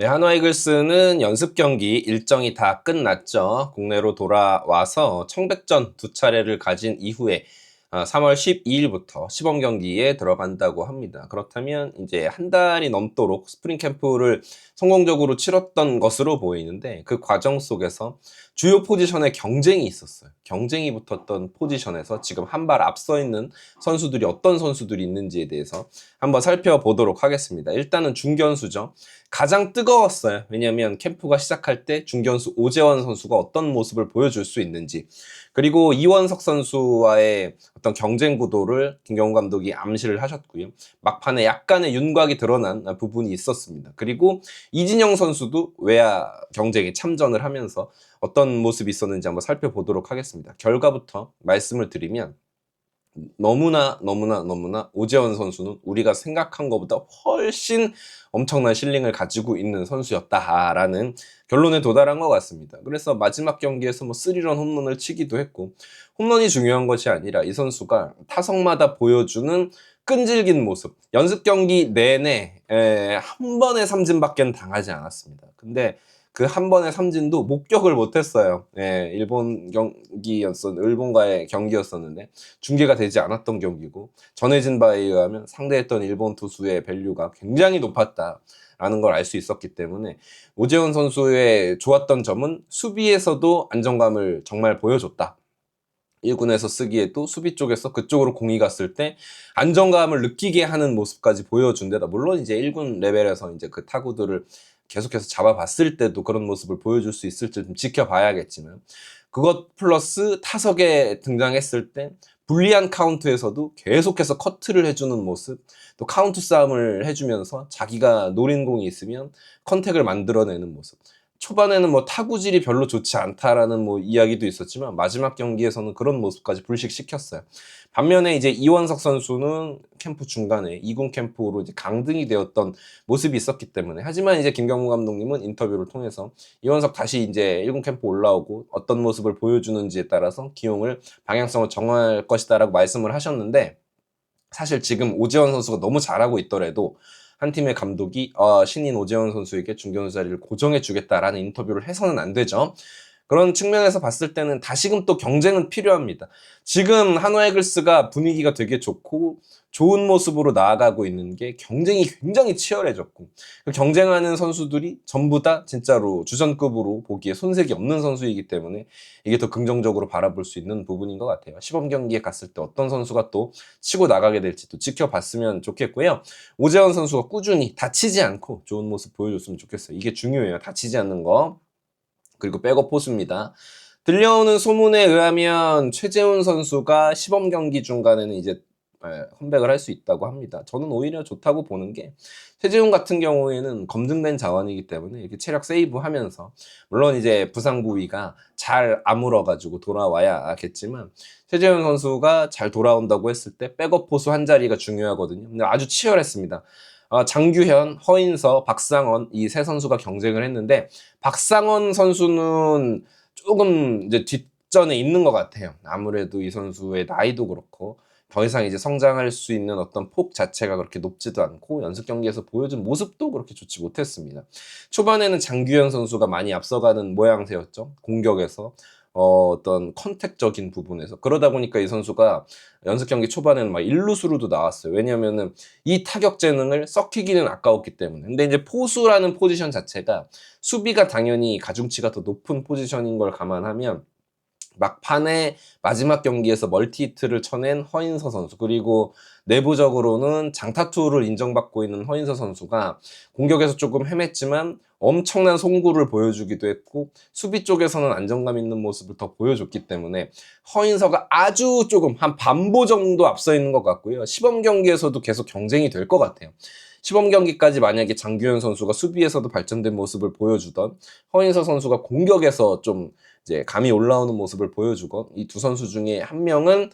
네, 한화 이글스는 연습 경기 일정이 다 끝났죠. 국내로 돌아와서 청백전 두 차례를 가진 이후에 3월 12일부터 시범 경기에 들어간다고 합니다. 그렇다면 이제 한 달이 넘도록 스프링 캠프를 성공적으로 치렀던 것으로 보이는데, 그 과정 속에서 주요 포지션에 경쟁이 있었어요. 경쟁이 붙었던 포지션에서 지금 한 발 앞서 있는 선수들이 어떤 선수들이 있는지에 대해서 한번 살펴보도록 하겠습니다. 일단은 중견수죠. 가장 뜨거웠어요. 왜냐하면 캠프가 시작할 때 중견수 오재원 선수가 어떤 모습을 보여줄 수 있는지, 그리고 이원석 선수와의 어떤 경쟁 구도를 김경훈 감독이 암시를 하셨고요. 막판에 약간의 윤곽이 드러난 부분이 있었습니다. 그리고 이진영 선수도 외야 경쟁에 참전을 하면서 어떤 모습이 있었는지 한번 살펴보도록 하겠습니다. 결과부터 말씀을 드리면, 너무나 오재원 선수는 우리가 생각한 것보다 훨씬 엄청난 실링을 가지고 있는 선수였다라는 결론에 도달한 것 같습니다. 그래서 마지막 경기에서 뭐 3런 홈런을 치기도 했고, 홈런이 중요한 것이 아니라 이 선수가 타석마다 보여주는 끈질긴 모습, 연습 경기 내내 한 번의 삼진밖에 당하지 않았습니다. 근데 그 한 번의 삼진도 목격을 못했어요. 일본과의 경기였었는데 중계가 되지 않았던 경기고, 전해진 바에 의하면 상대했던 일본 투수의 밸류가 굉장히 높았다라는 걸 알 수 있었기 때문에, 오재원 선수의 좋았던 점은 수비에서도 안정감을 정말 보여줬다. 1군에서 쓰기에도 수비 쪽에서 그쪽으로 공이 갔을 때 안정감을 느끼게 하는 모습까지 보여준 데다, 물론 이제 1군 레벨에서 이제 그 타구들을 계속해서 잡아봤을 때도 그런 모습을 보여줄 수 있을지 좀 지켜봐야겠지만, 그것 플러스 타석에 등장했을 때 불리한 카운트에서도 계속해서 커트를 해주는 모습, 또 카운트 싸움을 해주면서 자기가 노린 공이 있으면 컨택을 만들어내는 모습. 초반에는 뭐 타구질이 별로 좋지 않다라는 뭐 이야기도 있었지만, 마지막 경기에서는 그런 모습까지 불식시켰어요. 반면에 이제 이원석 선수는 캠프 중간에 2군 캠프로 이제 강등이 되었던 모습이 있었기 때문에, 하지만 이제 김경문 감독님은 인터뷰를 통해서 이원석 다시 이제 1군 캠프 올라오고 어떤 모습을 보여주는지에 따라서 기용을 방향성을 정할 것이다라고 말씀을 하셨는데, 사실 지금 오재원 선수가 너무 잘하고 있더라도 한 팀의 감독이 신인 오재원 선수에게 중견수 자리를 고정해 주겠다라는 인터뷰를 해서는 안 되죠. 그런 측면에서 봤을 때는 다시금 또 경쟁은 필요합니다. 지금 한화 이글스가 분위기가 되게 좋고 좋은 모습으로 나아가고 있는 게, 경쟁이 굉장히 치열해졌고, 그 경쟁하는 선수들이 전부 다 진짜로 주전급으로 보기에 손색이 없는 선수이기 때문에 이게 더 긍정적으로 바라볼 수 있는 부분인 것 같아요. 시범 경기에 갔을 때 어떤 선수가 또 치고 나가게 될지 또 지켜봤으면 좋겠고요. 오재원 선수가 꾸준히 다치지 않고 좋은 모습 보여줬으면 좋겠어요. 이게 중요해요. 다치지 않는 거. 그리고 백업 포수입니다. 들려오는 소문에 의하면 최재훈 선수가 시범 경기 중간에는 이제 컴백을 할 수 있다고 합니다. 저는 오히려 좋다고 보는 게, 최재훈 같은 경우에는 검증된 자원이기 때문에 이렇게 체력 세이브하면서, 물론 이제 부상 부위가 잘 아물어가지고 돌아와야겠지만, 최재훈 선수가 잘 돌아온다고 했을 때 백업 포수 한 자리가 중요하거든요. 근데 아주 치열했습니다. 장규현, 허인서, 박상원 이 세 선수가 경쟁을 했는데, 박상원 선수는 조금 이제 뒷전에 있는 것 같아요. 아무래도 이 선수의 나이도 그렇고 더 이상 이제 성장할 수 있는 어떤 폭 자체가 그렇게 높지도 않고, 연습 경기에서 보여준 모습도 그렇게 좋지 못했습니다. 초반에는 장규현 선수가 많이 앞서가는 모양새였죠. 공격에서 어떤 컨택적인 부분에서. 그러다 보니까 이 선수가 연습 경기 초반에는 막 일루수로도 나왔어요. 왜냐면은 이 타격 재능을 썩히기는 아까웠기 때문에. 근데 이제 포수라는 포지션 자체가 수비가 당연히 가중치가 더 높은 포지션인 걸 감안하면, 막판에 마지막 경기에서 멀티히트를 쳐낸 허인서 선수, 그리고 내부적으로는 장타투를 인정받고 있는 허인서 선수가 공격에서 조금 헤맸지만 엄청난 송구를 보여주기도 했고, 수비 쪽에서는 안정감 있는 모습을 더 보여줬기 때문에 허인서가 아주 조금 한 반보 정도 앞서 있는 것 같고요. 시범 경기에서도 계속 경쟁이 될 것 같아요. 시범 경기까지 만약에 장규현 선수가 수비에서도 발전된 모습을 보여주던, 허인서 선수가 공격에서 좀 이제 감이 올라오는 모습을 보여주건, 이 두 선수 중에 한 명은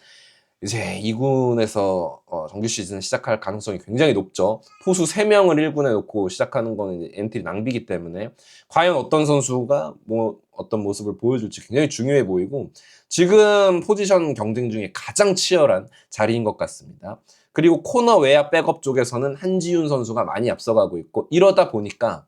이제 2군에서 정규 시즌을 시작할 가능성이 굉장히 높죠. 포수 3명을 1군에 놓고 시작하는 거는 이제 엔트리 낭비이기 때문에, 과연 어떤 선수가 뭐 어떤 모습을 보여줄지 굉장히 중요해 보이고, 지금 포지션 경쟁 중에 가장 치열한 자리인 것 같습니다. 그리고 코너 외야 백업 쪽에서는 한지훈 선수가 많이 앞서가고 있고, 이러다 보니까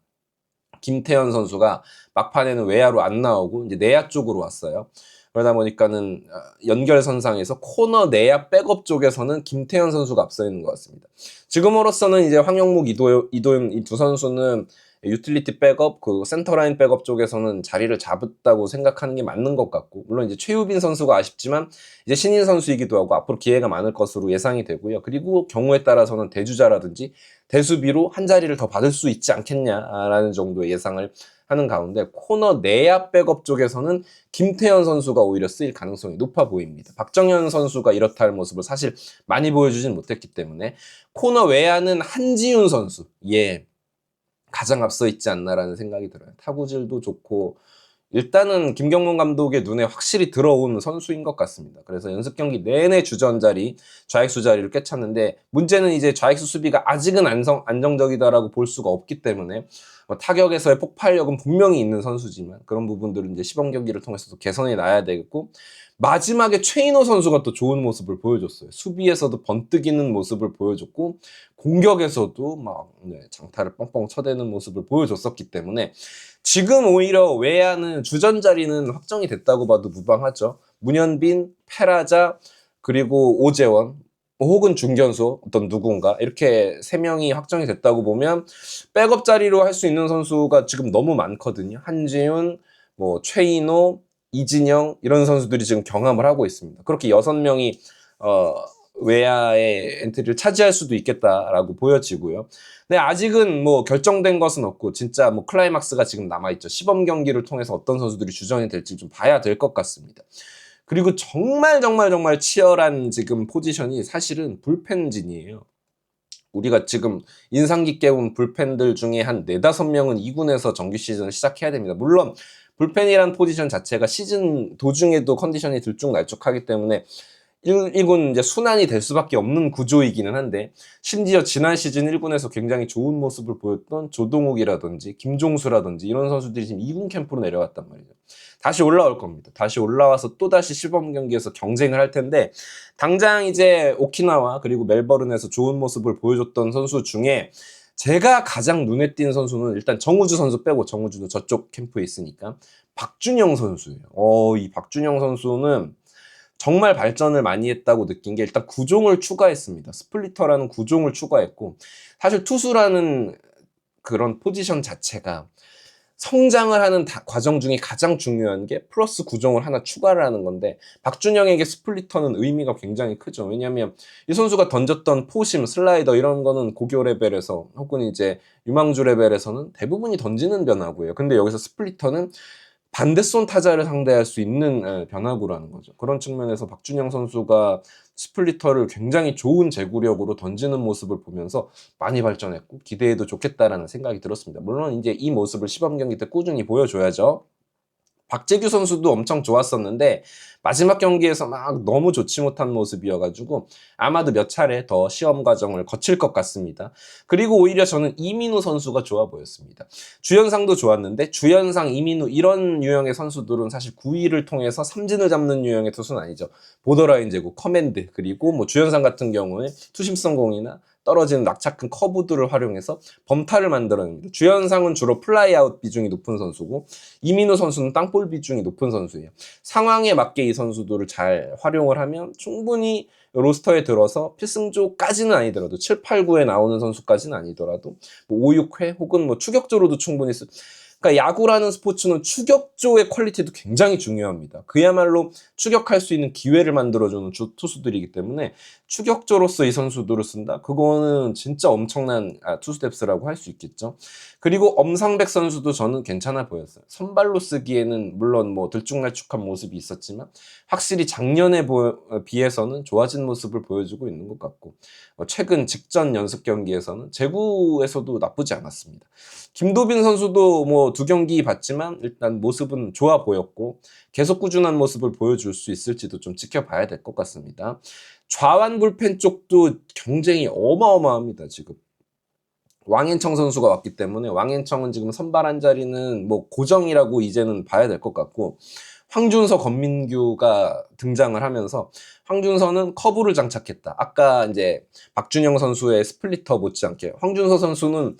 김태현 선수가 막판에는 외야로 안 나오고 이제 내야 쪽으로 왔어요. 그러다 보니까는 연결선상에서 코너 내야 백업 쪽에서는 김태현 선수가 앞서 있는 것 같습니다. 지금으로서는 이제 황영목, 이도윤 이 두 선수는 유틸리티 백업, 그 센터라인 백업 쪽에서는 자리를 잡았다고 생각하는 게 맞는 것 같고, 물론 이제 최유빈 선수가 아쉽지만 이제 신인 선수이기도 하고 앞으로 기회가 많을 것으로 예상이 되고요. 그리고 경우에 따라서는 대주자라든지 대수비로 한 자리를 더 받을 수 있지 않겠냐라는 정도의 예상을 하는 가운데, 코너 내야 백업 쪽에서는 김태현 선수가 오히려 쓰일 가능성이 높아 보입니다. 박정현 선수가 이렇다 할 모습을 사실 많이 보여주진 못했기 때문에 코너 외야는 한지훈 선수, 예, 가장 앞서 있지 않나라는 생각이 들어요. 타구질도 좋고 일단은 김경문 감독의 눈에 확실히 들어온 선수인 것 같습니다. 그래서 연습 경기 내내 주전 자리, 좌익수 자리를 꿰찼는데, 문제는 이제 좌익수 수비가 아직은 안정적이다라고 볼 수가 없기 때문에 타격에서의 폭발력은 분명히 있는 선수지만 그런 부분들은 이제 시범 경기를 통해서도 개선해 놔야 되겠고, 마지막에 최인호 선수가 또 좋은 모습을 보여줬어요. 수비에서도 번뜩이는 모습을 보여줬고 공격에서도 막 장타를 뻥뻥 쳐대는 모습을 보여줬었기 때문에 지금 오히려 외야는 주전 자리는 확정이 됐다고 봐도 무방하죠. 문현빈, 페라자, 그리고 오재원, 혹은 중견수 어떤 누군가, 이렇게 3명이 확정이 됐다고 보면 백업 자리로 할 수 있는 선수가 지금 너무 많거든요. 한지훈, 뭐 최인호, 이진영 이런 선수들이 지금 경합을 하고 있습니다. 그렇게 6명이 외야의 엔트리를 차지할 수도 있겠다라고 보여지고요. 근데 아직은 뭐 결정된 것은 없고 진짜 뭐 클라이막스가 지금 남아있죠. 시범 경기를 통해서 어떤 선수들이 주전이 될지 좀 봐야 될 것 같습니다. 그리고 정말 치열한 지금 포지션이 사실은 불펜진이에요. 우리가 지금 인상 깊게 본 불펜들 중에 한 4-5명은 2군에서 정규 시즌을 시작해야 됩니다. 물론 불펜이란 포지션 자체가 시즌 도중에도 컨디션이 들쭉날쭉하기 때문에 1군 이제 순환이 될 수밖에 없는 구조이기는 한데, 심지어 지난 시즌 1군에서 굉장히 좋은 모습을 보였던 조동욱이라든지 김종수라든지 이런 선수들이 지금 2군 캠프로 내려왔단 말이죠. 다시 올라올 겁니다. 다시 올라와서 또다시 시범 경기에서 경쟁을 할 텐데, 당장 이제 오키나와 그리고 멜버른에서 좋은 모습을 보여줬던 선수 중에 제가 가장 눈에 띈 선수는 일단 정우주 선수 빼고, 정우주도 저쪽 캠프에 있으니까 박준영 선수예요. 이 박준영 선수는 정말 발전을 많이 했다고 느낀 게, 일단 구종을 추가했습니다. 스플리터라는 구종을 추가했고, 사실 투수라는 그런 포지션 자체가 성장을 하는 과정 중에 가장 중요한 게 플러스 구종을 하나 추가를 하는 건데, 박준영에게 스플리터는 의미가 굉장히 크죠. 왜냐하면 이 선수가 던졌던 포심, 슬라이더 이런 거는 고교 레벨에서 혹은 이제 유망주 레벨에서는 대부분이 던지는 변화구예요. 근데 여기서 스플리터는 반대손 타자를 상대할 수 있는 변화구라는 거죠. 그런 측면에서 박준영 선수가 스플리터를 굉장히 좋은 제구력으로 던지는 모습을 보면서 많이 발전했고 기대해도 좋겠다라는 생각이 들었습니다. 물론 이제 이 모습을 시범 경기 때 꾸준히 보여줘야죠. 박재규 선수도 엄청 좋았었는데 마지막 경기에서 막 너무 좋지 못한 모습이어가지고 아마도 몇 차례 더 시험 과정을 거칠 것 같습니다. 그리고 오히려 저는 이민우 선수가 좋아 보였습니다. 주연상도 좋았는데 주연상, 이민우 이런 유형의 선수들은 사실 9위를 통해서 삼진을 잡는 유형의 투수는 아니죠. 보더라인 제구, 커맨드, 그리고 뭐 주연상 같은 경우에 투심성 공이나 떨어지는 낙차큰 커브들을 활용해서 범타를 만들어냅니다. 주연상은 주로 플라이아웃 비중이 높은 선수고, 이민우 선수는 땅볼 비중이 높은 선수예요. 상황에 맞게 이 선수들을 잘 활용을 하면 충분히 로스터에 들어서 필승조까지는 아니더라도 7, 8, 9에 나오는 선수까지는 아니더라도 뭐 5, 6회 혹은 뭐 추격조로도 충분히 그러니까 야구라는 스포츠는 추격조의 퀄리티도 굉장히 중요합니다. 그야말로 추격할 수 있는 기회를 만들어주는 투수들이기 때문에 추격조로서 이 선수들을 쓴다? 그거는 진짜 엄청난 투수 뎁스라고 할 수 있겠죠. 그리고 엄상백 선수도 저는 괜찮아 보였어요. 선발로 쓰기에는 물론 뭐 들쭉날쭉한 모습이 있었지만 확실히 작년에 비해서는 좋아진 모습을 보여주고 있는 것 같고, 최근 직전 연습 경기에서는 제구에서도 나쁘지 않았습니다. 김도빈 선수도 뭐 2경기 봤지만 일단 모습은 좋아 보였고 계속 꾸준한 모습을 보여줄 수 있을지도 좀 지켜봐야 될 것 같습니다. 좌완 불펜 쪽도 경쟁이 어마어마합니다. 지금 왕앤청 선수가 왔기 때문에 왕앤청은 지금 선발한 자리는 뭐 고정이라고 이제는 봐야 될 것 같고, 황준서, 권민규가 등장을 하면서 황준서는 커브를 장착했다. 아까 이제 박준영 선수의 스플리터 못지않게 황준서 선수는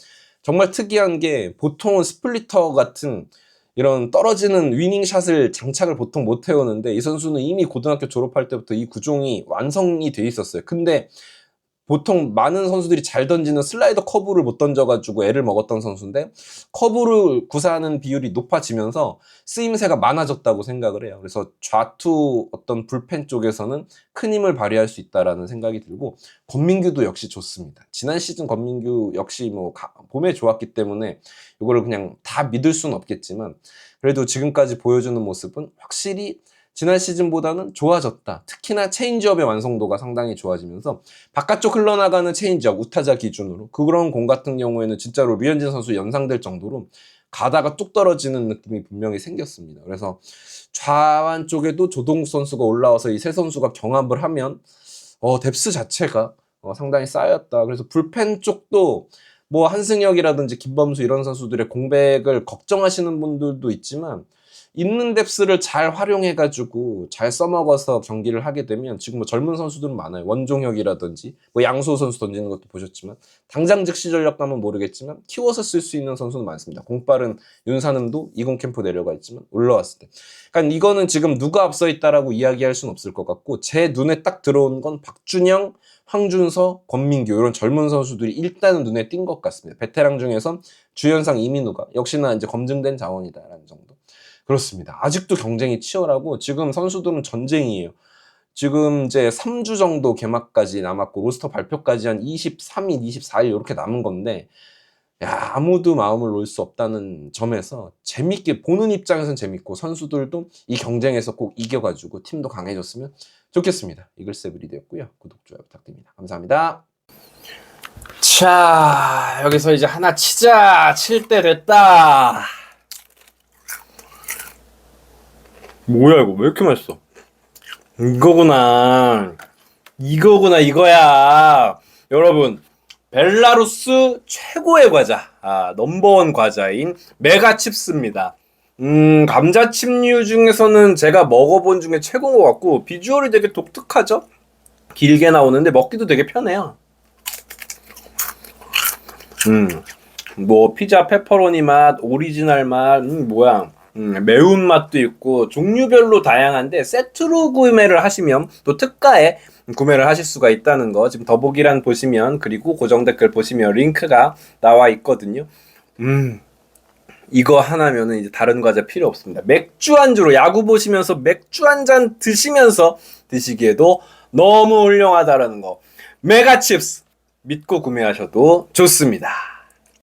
정말 특이한 게 보통은 스플리터 같은 이런 떨어지는 위닝샷을 장착을 보통 못 해오는데 이 선수는 이미 고등학교 졸업할 때부터 이 구종이 완성이 돼 있었어요. 근데 보통 많은 선수들이 잘 던지는 슬라이더 커브를 못 던져가지고 애를 먹었던 선수인데 커브를 구사하는 비율이 높아지면서 쓰임새가 많아졌다고 생각을 해요. 그래서 좌투 어떤 불펜 쪽에서는 큰 힘을 발휘할 수 있다라는 생각이 들고 권민규도 역시 좋습니다. 지난 시즌 권민규 역시 뭐 봄에 좋았기 때문에 이거를 그냥 다 믿을 수는 없겠지만 그래도 지금까지 보여주는 모습은 확실히 지난 시즌보다는 좋아졌다. 특히나 체인지업의 완성도가 상당히 좋아지면서 바깥쪽 흘러나가는 체인지업, 우타자 기준으로 그런 공 같은 경우에는 진짜로 류현진 선수 연상될 정도로 가다가 뚝 떨어지는 느낌이 분명히 생겼습니다. 그래서 좌완 쪽에도 조동욱 선수가 올라와서 이 세 선수가 경합을 하면 뎁스 자체가 상당히 쌓였다. 그래서 불펜 쪽도 뭐 한승혁이라든지 김범수 이런 선수들의 공백을 걱정하시는 분들도 있지만 있는 뎁스를 잘 활용해가지고 잘 써먹어서 경기를 하게 되면 지금 뭐 젊은 선수들은 많아요. 원종혁이라든지 뭐 양소 선수 던지는 것도 보셨지만 당장 즉시 전력감은 모르겠지만 키워서 쓸 수 있는 선수는 많습니다. 공빠른 윤산음도 20 캠프 내려가 있지만 올라왔을 때. 그러니까 이거는 지금 누가 앞서 있다라고 이야기할 수는 없을 것 같고 제 눈에 딱 들어온 건 박준영, 황준서, 권민규 이런 젊은 선수들이 일단은 눈에 띈 것 같습니다. 베테랑 중에선 주연상 이민우가 역시나 이제 검증된 자원이다라는 정도. 그렇습니다. 아직도 경쟁이 치열하고 지금 선수들은 전쟁이에요. 지금 이제 3주 정도 개막까지 남았고 로스터 발표까지 한 23일, 24일 이렇게 남은 건데 야, 아무도 마음을 놓을 수 없다는 점에서 재밌게 보는 입장에서는 재밌고 선수들도 이 경쟁에서 꼭 이겨가지고 팀도 강해졌으면 좋겠습니다. 이글스브리드였고요. 구독, 좋아요 부탁드립니다. 감사합니다. 자, 여기서 이제 하나 치자. 칠 때 됐다. 뭐야 이거 왜 이렇게 맛있어? 이거구나 이거야. 여러분, 벨라루스 최고의 과자, 넘버원 과자인 메가칩스입니다. 감자칩류 중에서는 제가 먹어본 중에 최고인 것 같고 비주얼이 되게 독특하죠? 길게 나오는데 먹기도 되게 편해요. 뭐 피자 페퍼로니 맛, 오리지널 맛, 매운맛도 있고 종류별로 다양한데 세트로 구매를 하시면 또 특가에 구매를 하실 수가 있다는 거 지금 더보기란 보시면 그리고 고정 댓글 보시면 링크가 나와 있거든요. 이거 하나면은 이제 다른 과자 필요 없습니다. 맥주 안주로 야구 보시면서 맥주 한 잔 드시면서 드시기에도 너무 훌륭하다라는 거. 메가칩스 믿고 구매하셔도 좋습니다.